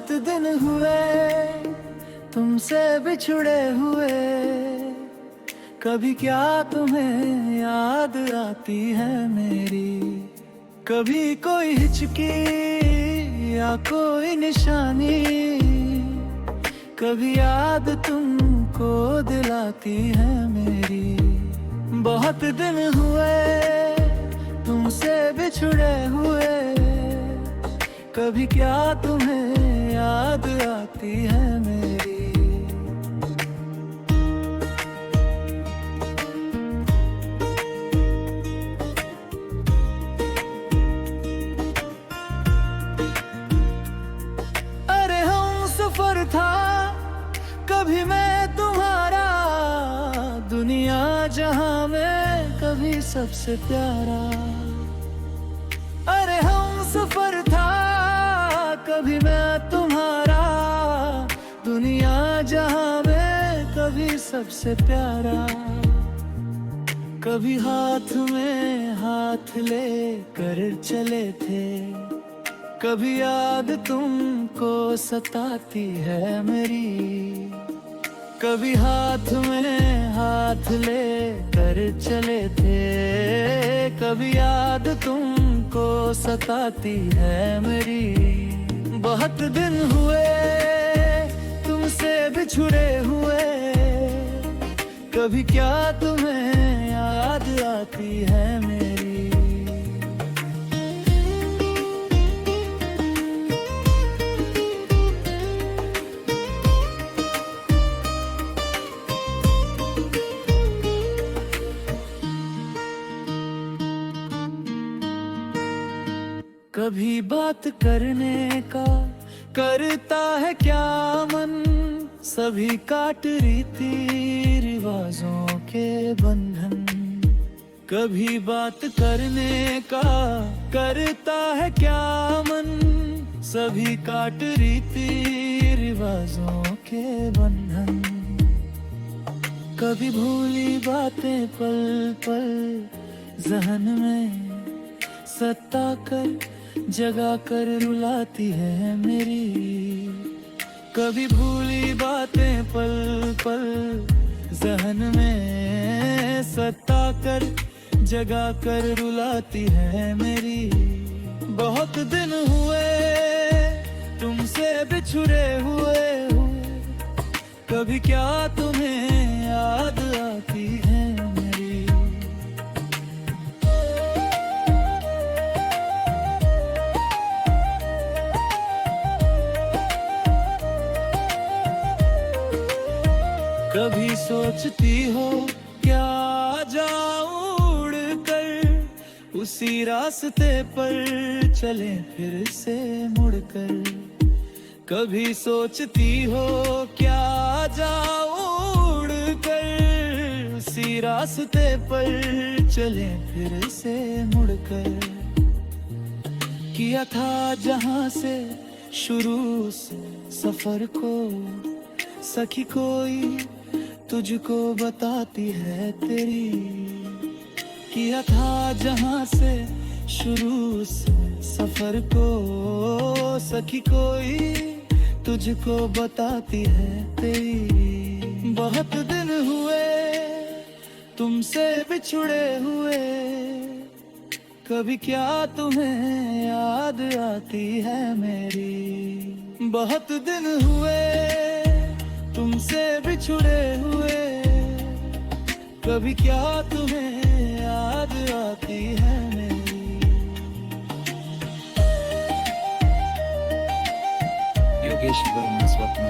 बहुत दिन हुए तुमसे बिछड़े हुए, कभी क्या तुम्हें याद आती है मेरी। कभी कोई हिचकी या कोई निशानी, कभी याद तुमको दिलाती है मेरी। बहुत दिन हुए तुमसे बिछड़े हुए, कभी क्या तुम्हें याद आती है मेरी। अरे हम सफर था कभी मैं तुम्हारा, दुनिया जहां में कभी सबसे प्यारा। अरे हम सफर था कभी मैं तुम्हारा, दुनिया जहां में कभी सबसे प्यारा। कभी हाथ में हाथ ले कर चले थे, कभी याद तुमको सताती है मेरी। कभी हाथ में हाथ ले कर चले थे, कभी याद तुमको सताती है मेरी। बहुत दिन हुए तुमसे बिछड़े हुए, कभी क्या तुम्हें याद आती है मेरी। कभी बात करने का करता है क्या मन, सभी काट रीति रिवाजों के बंधन। कभी बात करने का करता है क्या मन, सभी काट रीति रिवाजों के बंधन। कभी भूली बातें पल पल जहन में सता कर जगा कर रुलाती है मेरी। कभी भूली बातें पल पल जहन में सता कर जगा कर रुलाती है मेरी। बहुत दिन हुए तुमसे बिछड़े हुए, कभी क्या तुम्हें याद आती है मेरी। कभी सोचती हो क्या जाऊं उड़कर, उसी रास्ते पर चले फिर से मुड़कर। कभी सोचती हो क्या जाऊं उड़कर, उसी रास्ते पर चले फिर से मुड़कर। किया था जहां से शुरू सफर को, सखी कोई तुझको बताती है तेरी। किया था जहां से शुरू सफर को, सखी कोई तुझको बताती है तेरी। बहुत दिन हुए तुमसे बिछड़े हुए, कभी क्या तुम्हें याद आती है मेरी। बहुत दिन हुए तुमसे बिछड़े हुए, कभी क्या तुम्हें याद आती है मेरी। योगेश वर्मा स्वप्न।